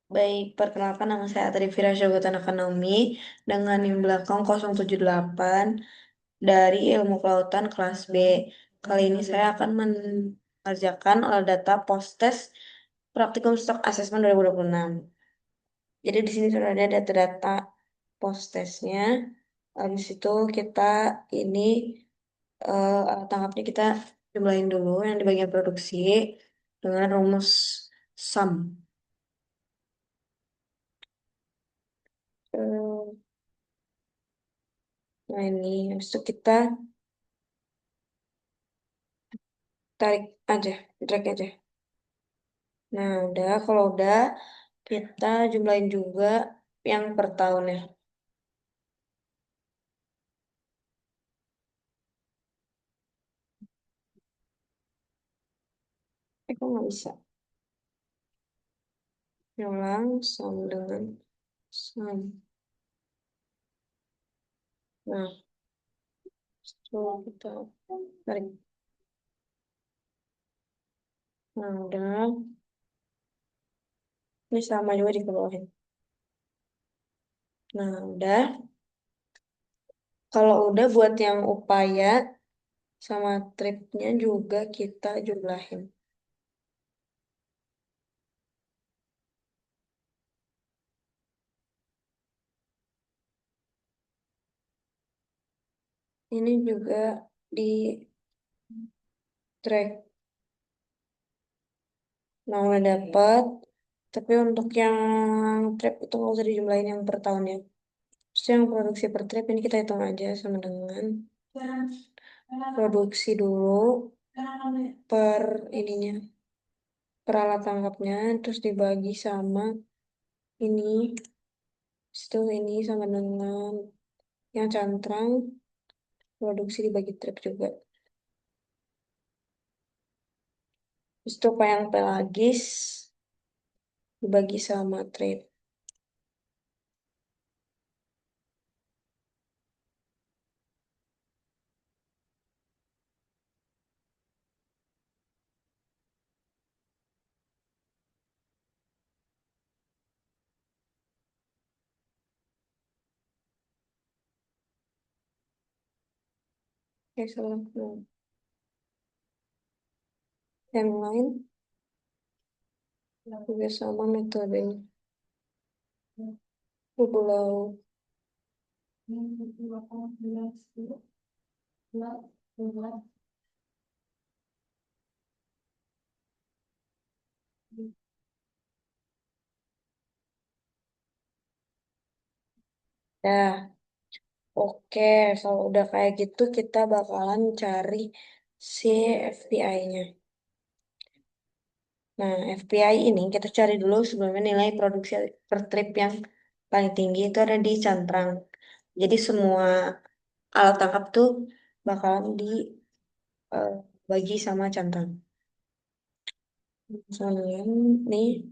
Baik, perkenalkan nama saya Atrifira Syahbatan Akanomi dengan NIM belakang 078 dari Ilmu Kelautan kelas B. Kali ini saya akan mengerjakan olah data post-test Praktikum Stock Assessment 2026. Jadi di sini sudah ada data-data post-testnya. Habis itu kita ini tangkapnya kita jumlahin dulu yang di bagian produksi dengan rumus SUM. Eh, Nah ini, habis itu kita tarik aja, drag aja. Nah udah, kalau udah kita jumlahin juga yang per tahunnya. Kok nggak bisa? Ulang sama dengan sum. Nah, setelah kita tarik. Nah udah, ini sama juga di bawahin. Nah udah, kalau udah buat yang upaya sama tripnya juga kita jumlahin. Ini juga di track. Nah, udah dapat. Tapi untuk yang trip itu nggak usah dijumlahin yang per tahunnya. Terus yang produksi per trip ini kita hitung aja sama dengan produksi dulu per ininya, per alat tangkapnya, terus dibagi sama ini. Terus itu ini sama dengan yang cantrang, produksi dibagi trip juga. Terus itu yang pelagis dibagi sama trip. Oke, salah. Nah, yang lain juga sama metodenya. Pulau. Dah, oke. Kalau udah kayak gitu, kita bakalan cari si FPI-nya. Nah, FPI ini kita cari dulu sebelumnya nilai produksi per trip yang paling tinggi itu ada di cantrang. Jadi semua alat tangkap tuh bakalan dibagi sama cantrang. Misalnya nih,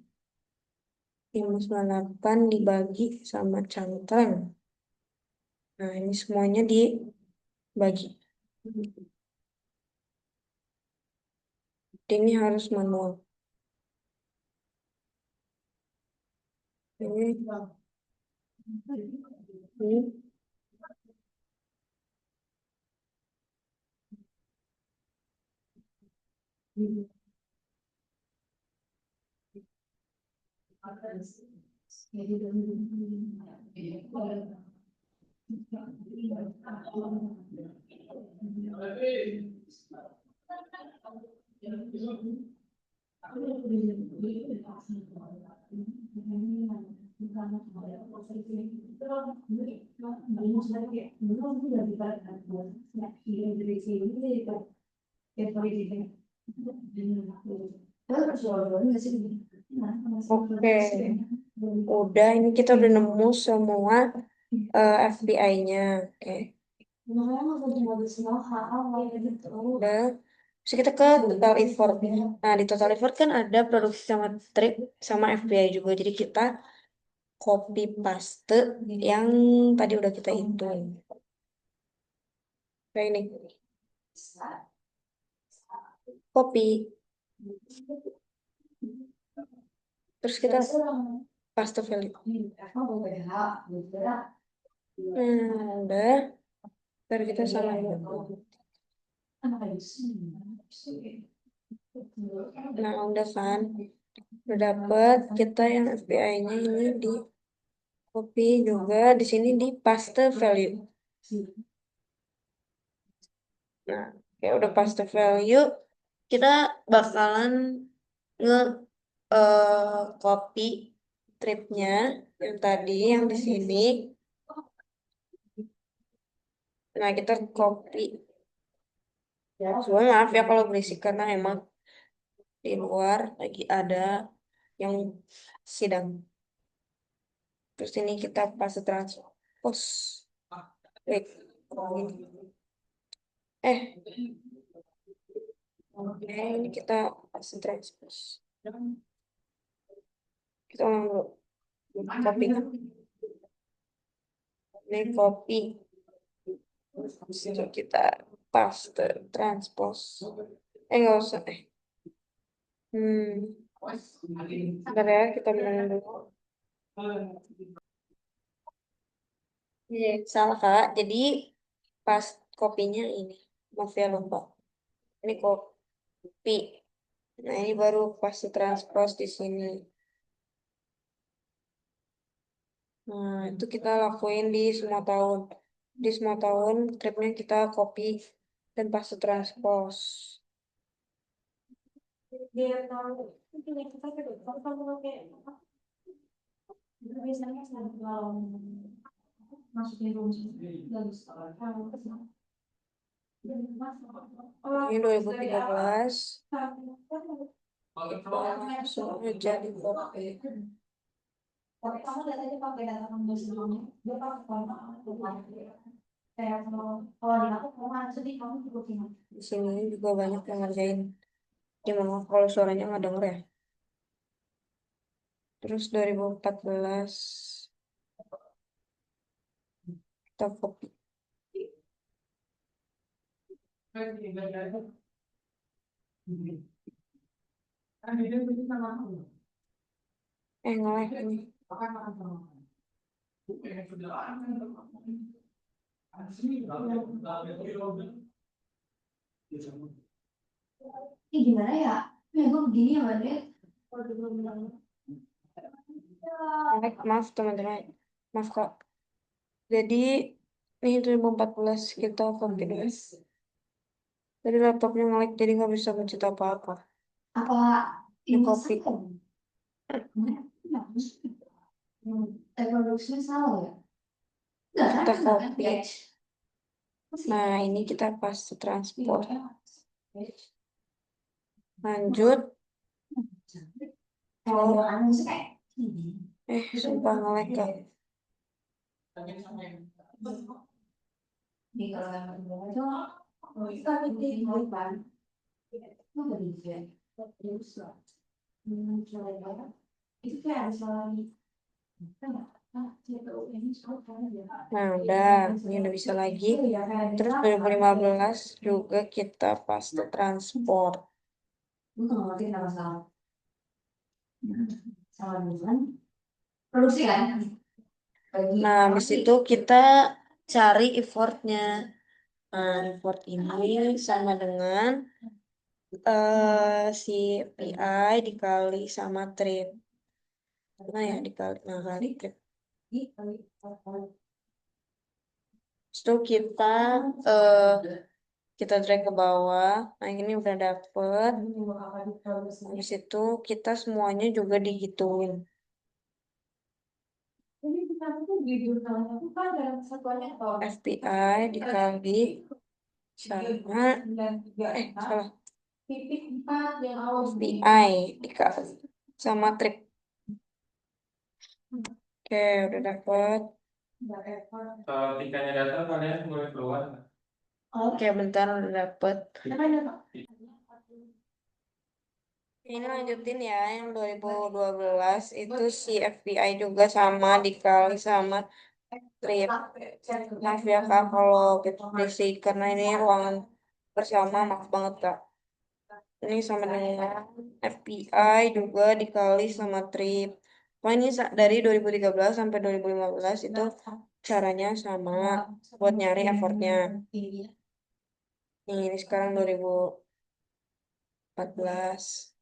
598 dibagi sama cantrang. Nah, ini semuanya dibagi. Ini harus manual. Ini. Oke, udah ini kita udah nemu semua FBI-nya. Oke, udah. Terus kita ke total effort. Nah, di total effort kan ada produksi sama trip sama FBI juga. Jadi kita copy paste yang tadi udah kita hitung. Kayak ini. Copy. Terus kita paste value. Udah. Ntar kita sama dulu. Nah, udah kan. Udah dapet. Kita yang FBI-nya ini di copy juga. Di sini di paste value. Nah, kayak udah paste value. Kita bakalan nge copy tripnya yang tadi yang di sini. Nah, kita copy. Sebenarnya maaf ya kalau berisik karena emang di luar lagi ada yang sidang. Terus ini kita paste transpose. Wait, oh, ini. Oke, ini kita paste transpose. Kita ulang dulu. Copy. Ini copy. Terus itu kita paste transpose. Nggak usah. Bentar ya, kita bilang dulu. Iya, salah Kak. Jadi pas kopinya ini. Maaf ya lupa. Ini kopi. Nah, ini baru pas transpose di sini. Nah, itu kita lakuin di semua tahun. Di semua tahun, tripnya kita copy dan pas transpose. Ini 2013. Langsung aja di copy. Di sini juga banyak yang ngerjain. Gimana kalau suaranya nggak denger ya? Terus 2014 kita copy. Ngelek ini. Gimana ya? Gue begini ya, Mbak. Maaf teman-teman. Maaf Kak. Jadi ini 2014 kita copy dulu. Jadi laptopnya ngelek jadi nggak bisa mencet apa-apa. Apa Ini copy. Reproduksinya salah ya? Kita copy. Nah, ini kita paste transport. Lanjut. Sumpah ngelek Kak. Nah, ini udah bisa lagi. Terus 2015 juga kita paste transport. Produksi kan? Nah, habis itu kita cari effortnya. Nah, effort ini sama dengan si PI dikali sama trip. Nah ya, kali trip. Itu kita drag ke bawah. Nah, ini udah dapet. Habis itu kita semuanya juga digituin. FBI dikali sama salah. FBI dikali sama trip. Oke, udah dapet. Kalau tikanya datang kalian boleh keluar. Oke, bentar udah dapet. Ini lanjutin ya, yang 2012 itu si FBI juga sama dikali sama trip. Maaf ya Kak kalau berisik karena ini ruangan bersama, maaf banget Kak. Ini sama dengan FPI juga dikali sama trip. Wah, ini dari 2013 sampai 2015 itu caranya sama buat nyari effortnya. Ini sekarang 2014.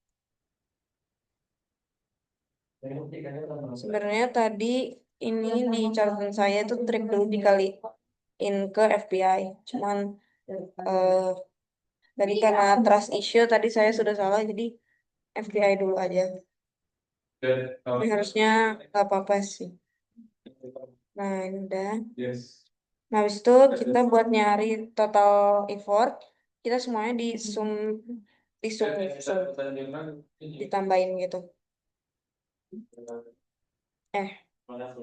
Sebenarnya tadi ini di catatan saya tuh trip dulu dikaliin ke FPI. Cuman eh, tadi karena trust issue tadi saya sudah salah jadi FPI dulu aja. Ini harusnya nggak apa-apa sih. Nah, ini udah. Nah, habis itu kita buat nyari total effort, kita semuanya di sum, ditambahin gitu. Eh, kenapa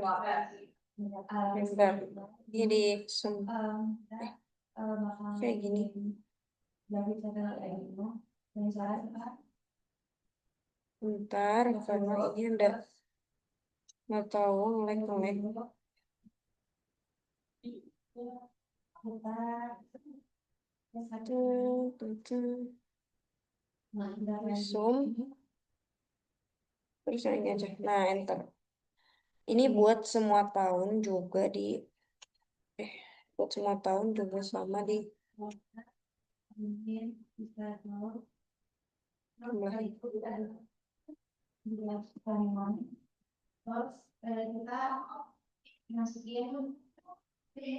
nih? Bentar. Ini di sum, eh, kayak gini. Bentar, karena ini udah nggak tahu ngelek-ngelek. Tuh, tuh, tuh. Sum, terus yang ini aja. Nah, enter. Ini buat semua tahun juga eh, buat semua tahun juga sama di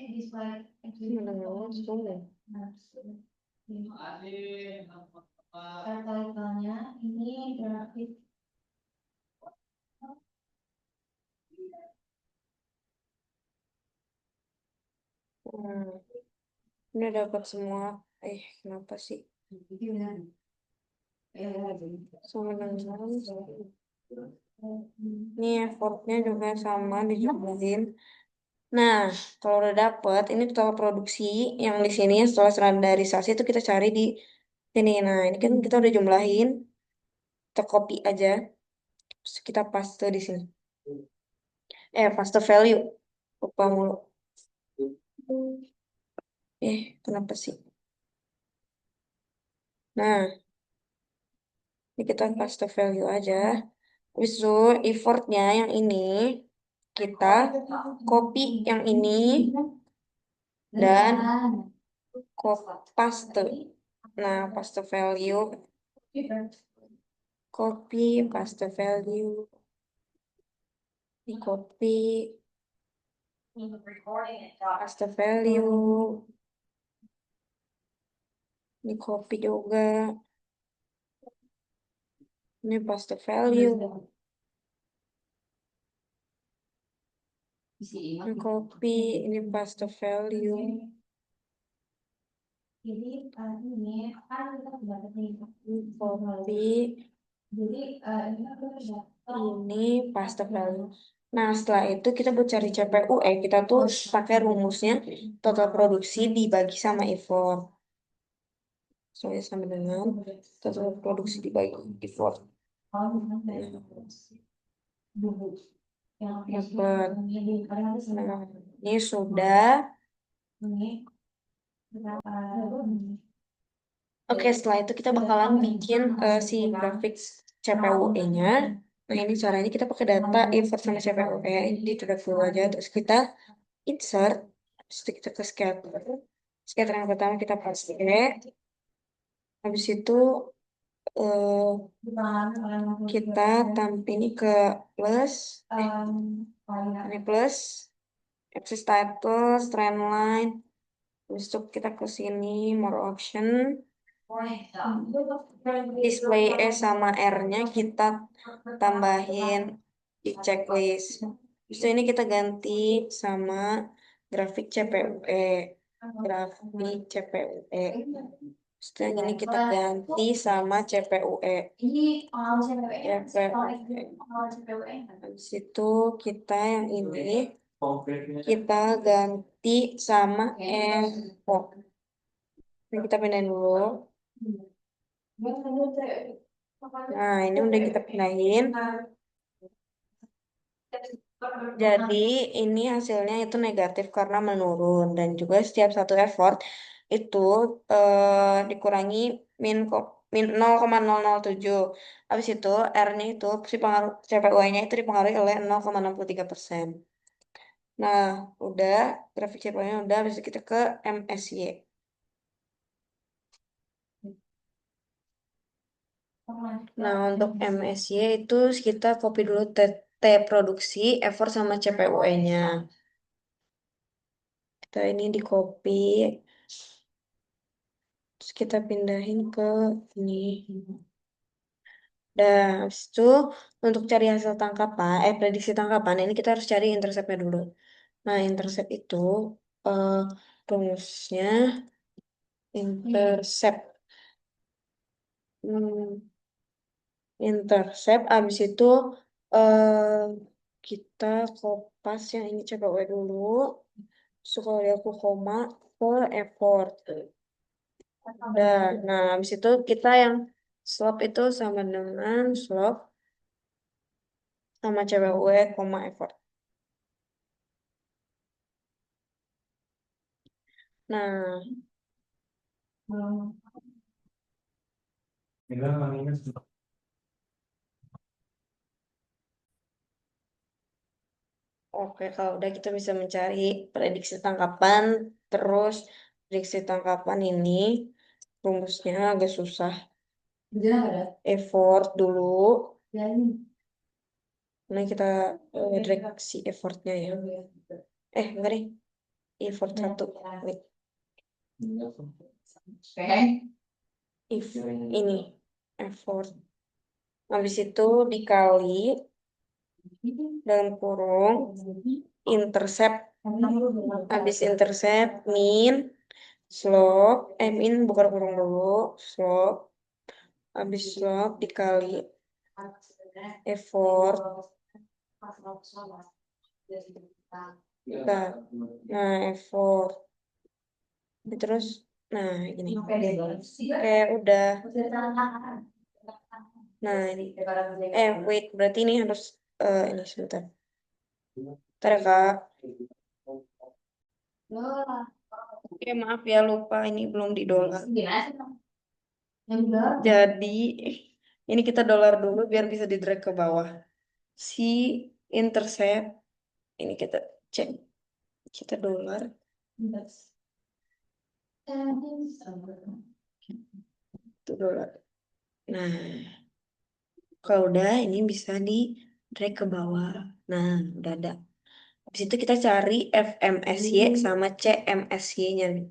jumlah. Mendengar sum ya. Nah, ini dapat semua. Kenapa sih? Sama dengan ini effortnya juga sama dijumlahin. Nah, kalau udah dapet, ini total produksi yang di sini setelah standarisasi itu kita cari di sini. Nah, ini kan kita udah jumlahin, kita copy aja, terus kita paste di sini. Paste value. Lupa mulu. Kenapa sih? Nah, ini kita paste value aja. Habis itu effortnya yang ini kita copy yang ini dan paste. Nah, paste value, copy, paste value, di copy, paste value, di copy juga, ini paste value, ini copy, ini paste value, ini copy, ini paste value. Nah, setelah itu kita buat cari CPU, kita tuh pakai rumusnya total produksi dibagi sama effort. Soalnya sama dengan total produksi dibagi effort. Dapat. Nah, ini sudah. Oke, setelah itu kita bakalan bikin si grafik CPU-nya. Nah, ini caranya kita pakai data effort sama CPU-nya. Ini tidak dulu aja. Terus kita insert. Terus kita ke scatter. Scatter yang pertama kita pakai. Habis itu kita tampil ini ke plus. Ini plus. Axis title, trend line. Habis itu kita ke sini, more option. Display E sama R-nya kita tambahin di checklist. Habis ini kita ganti sama grafik CPUE. Grafik CPUE. Setelah ini kita ganti sama CPUE. CPUE. Habis itu kita yang ini kita ganti sama Evo. Ini kita pindahin dulu. Nah, ini udah kita pindahin. Jadi ini hasilnya itu negatif karena menurun dan juga setiap satu effort itu dikurangi min 0,007. Habis itu R-nya itu si pengaruh CPUE-nya itu dipengaruhi oleh 0,63%. Nah, udah grafik CPUE-nya udah, habis itu kita ke MSY. Nah, untuk MSY itu kita copy dulu T produksi, effort sama CPUE-nya. Kita ini di copy, terus kita pindahin ke ini. Dan habis itu untuk cari hasil tangkapan, prediksi tangkapan ini kita harus cari interceptnya dulu. Nah, intercept itu eh, rumusnya intercept. Hmm, intercept abis itu eh kita kopas yang ini CPW dulu. Terus kalau dia aku koma ke effort. Nah, habis itu kita yang slope itu sama dengan slope sama CPW, koma effort. Nah, Bilang minus. oke, kalau udah kita bisa mencari prediksi tangkapan, terus prediksi tangkapan ini rumusnya agak susah. Effort dulu, nah kita drag si effortnya ya. Enggak deh, effort satu. Wait, if ini effort. Habis itu dikali dalam kurung intercept. Habis intercept min slope, min bukan kurung dulu, slope. Habis slope dikali effort. Nah, effort. Terus, nah gini. Kayak udah. Nah, ini. Wait, berarti ini harus ini sebentar. Ntar ya, Kak. Oke, maaf ya, lupa ini belum di dolar. Jadi, ini kita dolar dulu biar bisa di drag ke bawah. Si intercept, ini kita cek. Kita dolar. Itu dolar. Nah, kalau udah ini bisa di drag ke bawah. Nah, udah ada. Habis itu kita cari FMSY sama CMSY-nya.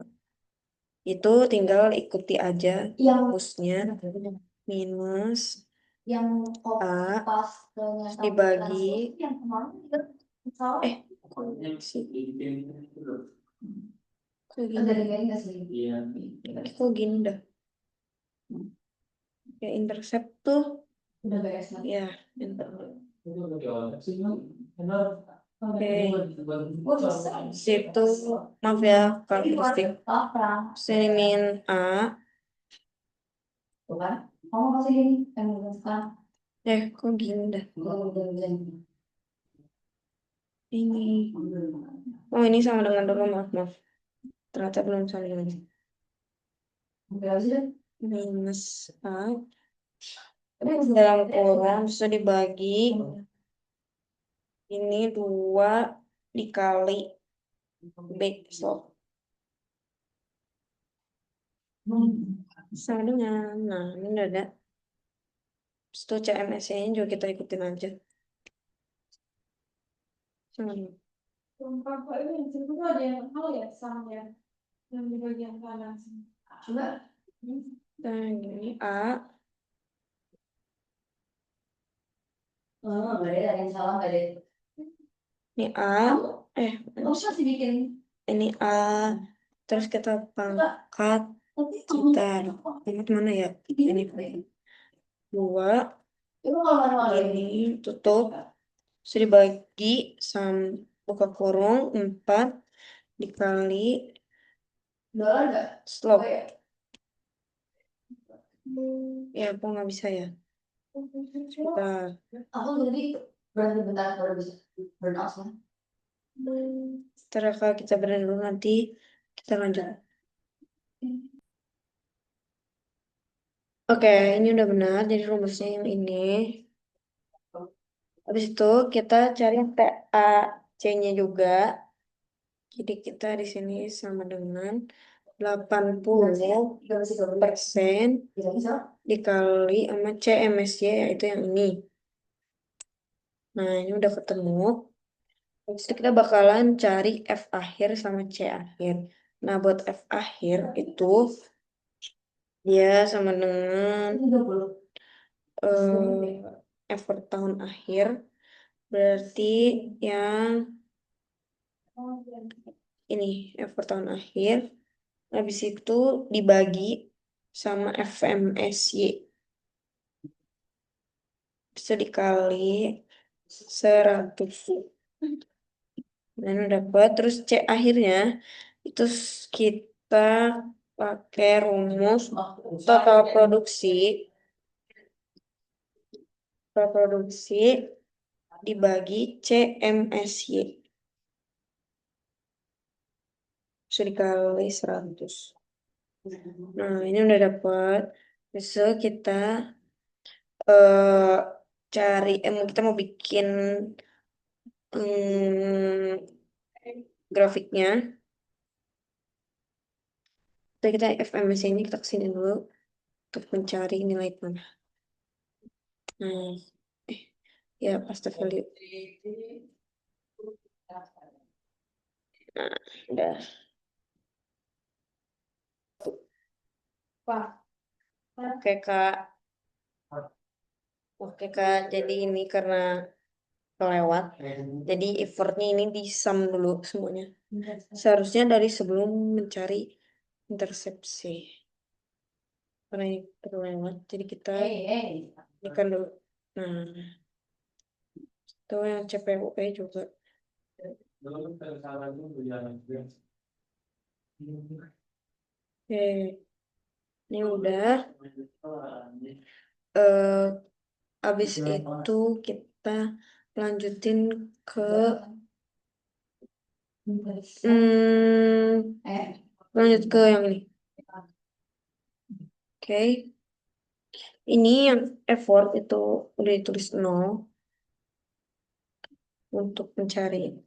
Itu tinggal ikuti aja rumusnya. Minus A dibagi sih? Kok gini dah. Ya intercept tuh ya oke. Situ maaf ya karakteristik min A kok gini dah ini. Oh, ini sama dengan dulu, maaf. Ternyata belum sama dengan ini. Minus A dalam kurung bisa dibagi ini 2 dikali B. Sama dengan, nah ini udah ada. Itu CMSC-nya juga kita ikutin aja. Sama dengan. Nah, ini A. Ini A. Ini A. Terus kita pangkat. Pangkat mana ya? Ini 2. Ini tutup. Bisa dibagi sama buka kurung 4 dikali slope. Ya, aku nggak bisa ya. Aku jadi berarti bentar baru bisa burnout lah. Setelah kalau kita berani dulu nanti kita lanjut. Oke, ini udah benar. Jadi rumusnya yang ini. Habis itu kita cari TA C-nya juga. Jadi kita di sini sama dengan 80% dikali sama CMSY, yaitu yang ini. Nah, ini udah ketemu. Habis itu kita bakalan cari F akhir sama C akhir. Nah, buat F akhir itu dia sama dengan effort tahun akhir. Berarti yang ini effort tahun akhir. Habis itu dibagi sama FMSY. Bisa dikali 100. Dan dapat. Terus C akhirnya itu kita pakai rumus total produksi. Total produksi dibagi CMSY. Bisa dikali 100. Nah, ini udah dapat. Besok kita eh kita mau bikin grafiknya. Jadi kita FMSY ini kita kesini dulu untuk mencari nilai mana. Nah, ya pasta value. Nah, udah. Oke, Kak. Oke, Kak. Jadi ini karena kelewat. Jadi effortnya ini di sum dulu semuanya. Seharusnya dari sebelum mencari intersepsi. Karena ini terlewat. Jadi kita ikan dulu. Nah, itu yang CPUE juga. Oke, ini udah. Habis itu kita lanjutin ke lanjut ke yang ini. Oke. Ini yang effort itu udah ditulis 0 untuk mencari.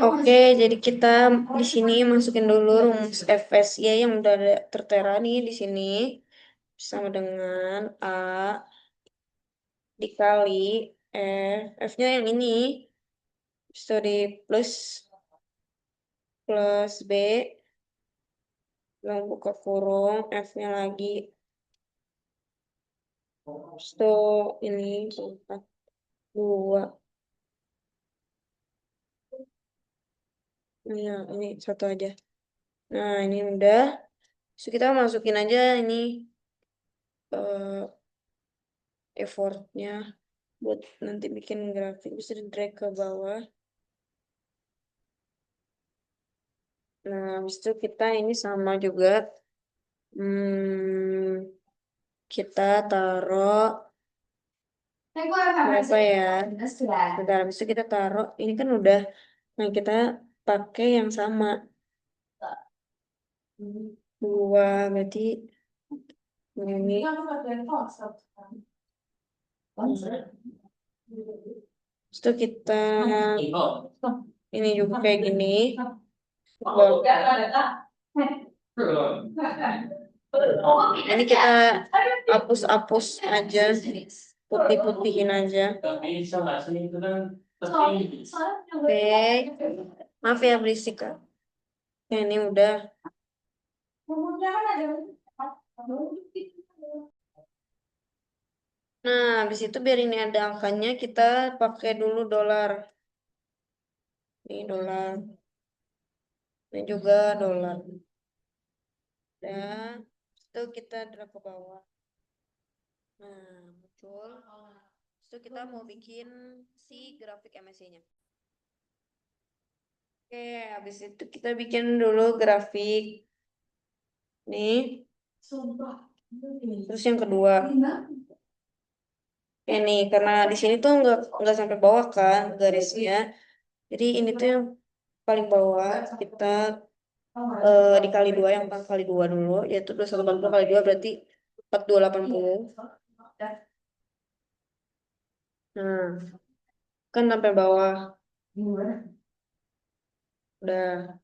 Oke, jadi kita di sini masukin dulu rumus FSY yang udah ada tertera nih di sini sama dengan A dikali F-nya yang ini. Bisa di plus B yang buka kurung F-nya lagi. So ini 2. Ya, ini satu aja. Nah, ini udah. So, kita masukin aja ini effortnya buat nanti bikin grafik. Bisa di drag ke bawah. Nah, habis itu kita ini sama juga. Kita taruh berapa ya? Bentar, habis itu kita taruh. Ini kan udah. Nah, kita pakai yang sama. 2, berarti ini. Itu kita ini juga kayak gini. Ini kita hapus-hapus aja, putih-putihin aja. Oke, maaf ya berisik Kak. Ya, ini udah. Nah, habis itu biar ini ada angkanya, kita pakai dulu dolar. Ini dolar. Ini juga dolar. Dan itu kita drag ke bawah. Nah, muncul. Itu kita mau bikin si grafik MSC-nya. Oke, habis itu kita bikin dulu grafik. Nih. Terus yang kedua. Ini karena di sini tuh nggak sampai bawah kan garisnya. Jadi ini tuh yang paling bawah kita dikali 2 yang 4 kali 2 dulu, yaitu 2180 kali 2 berarti 4280. Nah, kan sampai bawah. Udah.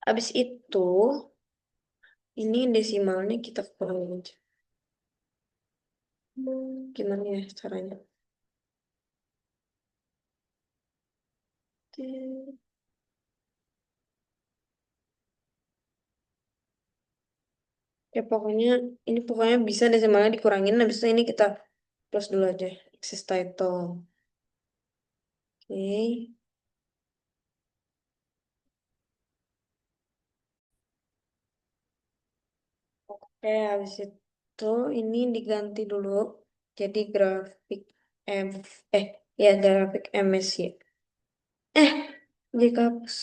Habis itu, ini desimalnya kita kurangin aja. Gimana ya caranya? Ya pokoknya, ini pokoknya bisa desimalnya dikurangin. Habis itu ini kita close dulu aja. Access title. Oke. Oke, habis itu ini diganti dulu. Jadi grafik M, eh, ya grafik MSY. Eh, jadi hapus.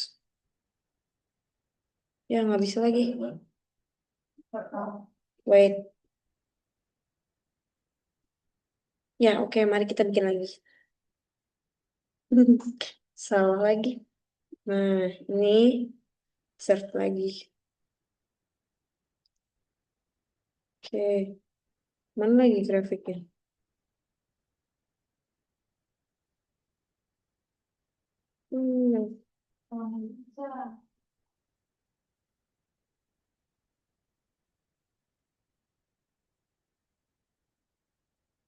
Ya nggak bisa lagi. Wait. Ya oke, mari kita bikin lagi. Salah lagi. Nah, ini save lagi. Oke, mana lagi grafiknya? Hmm,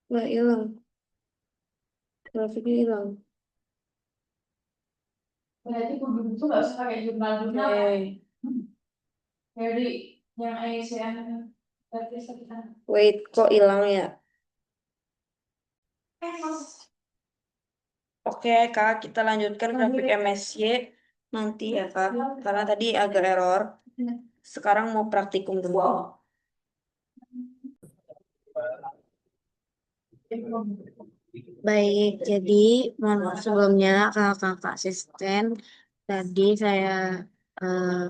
nggak hilang. Grafiknya hilang. Berarti kudu itu nggak usah pakai jurnal-jurnal kan? Oke. Dari yang ICN berarti sekitar. Wait, kok hilang ya? Oke, Kak, kita lanjutkan grafik MSY nanti ya, Kak. Karena tadi agak error. Sekarang mau praktikum dulu. Baik, jadi mohon maaf sebelumnya kakak-kakak asisten. Tadi saya eh,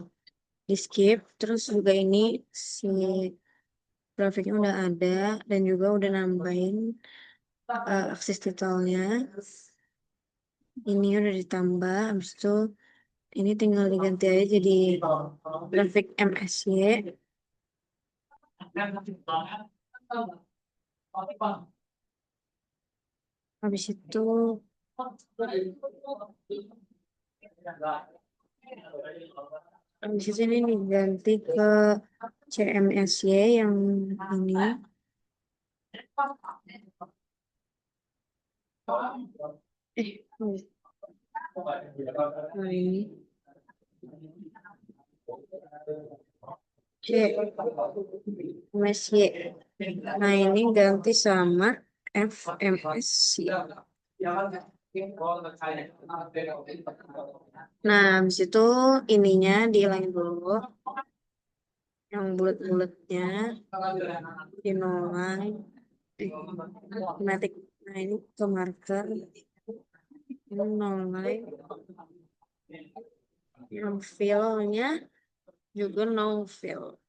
di skip, terus juga ini si grafiknya udah ada dan juga udah nambahin akses titelnya. Ini udah ditambah, habis itu ini tinggal diganti aja jadi grafik MSY. Habis itu ini diganti ke CMSY yang ini. Nah ini CMSY. Nah ini ganti sama FMSY. Nah, habis itu ininya dihilangin dulu. Yang bulat-bulatnya dinolai. Matic. Nah, ini ke marker. Ini nolai. Yang fill-nya juga no fill.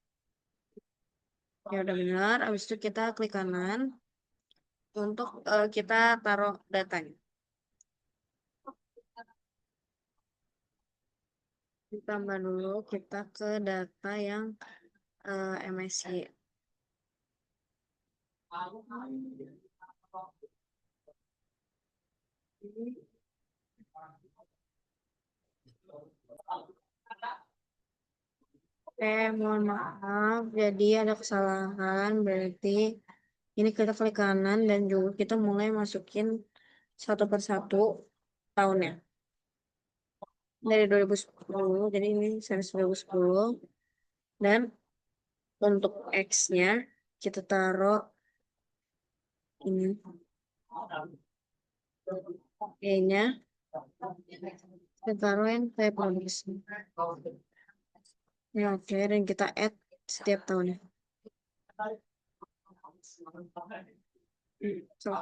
Ya udah benar. Habis itu kita klik kanan untuk kita taruh datanya. Ditambah dulu kita ke data yang MSY. Mohon maaf, jadi ada kesalahan, berarti ini kita klik kanan dan juga kita mulai masukin satu persatu tahunnya. Dari 2010, jadi ini series 2010. Dan untuk X-nya, kita taruh ini. E-nya, kita taruh yang kayak produksi. Ya, oke, dan kita add setiap tahunnya. So.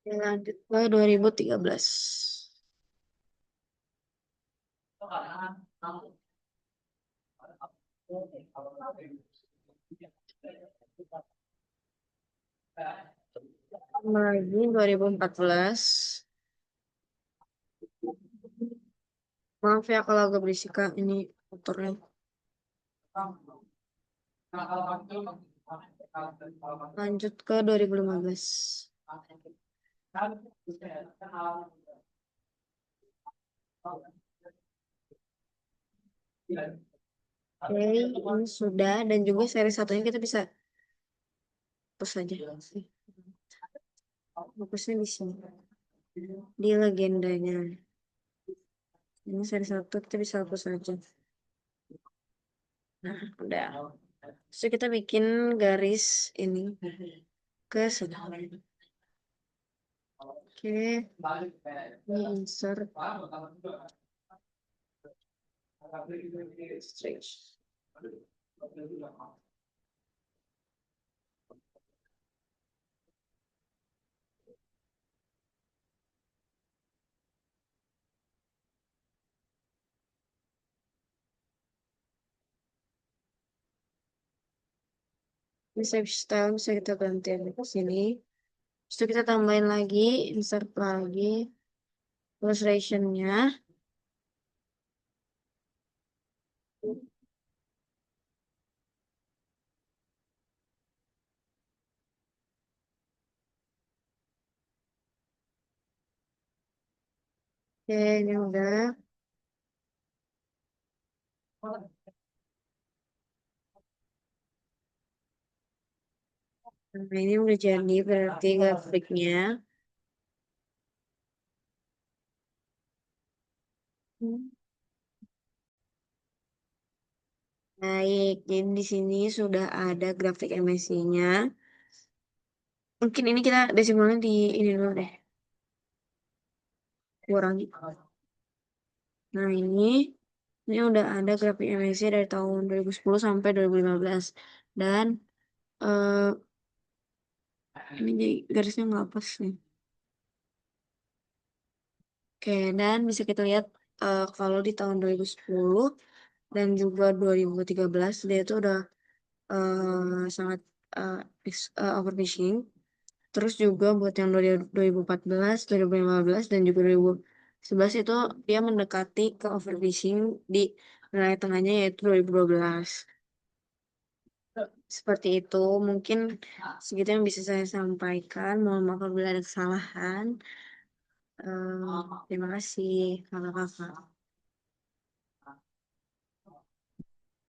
Lanjut ke 2013. Lagi 2014. Maaf ya kalau agak berisik Kak, ini motornya. Lanjut ke 2015. Oke, ini sudah dan juga seri satunya kita bisa hapus saja. Fokusnya di sini, di legendanya. Ini seri satu kita bisa hapus saja. Nah, udah. So kita bikin garis ini ke sini. Oke, ini insert stretch. Ini save style bisa kita ganti ke sini. Terus itu kita tambahin lagi, insert lagi, illustrationnya. Oke, ini udah. Nah, ini udah jadi berarti grafiknya. Baik, jadi di sini sudah ada grafik MSI-nya. Mungkin ini kita desimalnya di ini dulu deh. Kurangi. Nah, ini udah ada grafik MSI dari tahun 2010 sampai 2015. Dan ini jadi garisnya nggak pas nih. Oke, dan bisa kita lihat kalau di tahun 2010 dan juga 2013 dia itu udah sangat overfishing. Terus juga buat yang 2014, 2015, dan juga 2011 itu dia mendekati ke overfishing di nilai tengahnya yaitu 2012. Seperti itu, mungkin segitu yang bisa saya sampaikan. Mohon maaf apabila ada kesalahan. Terima kasih, kakak-kakak.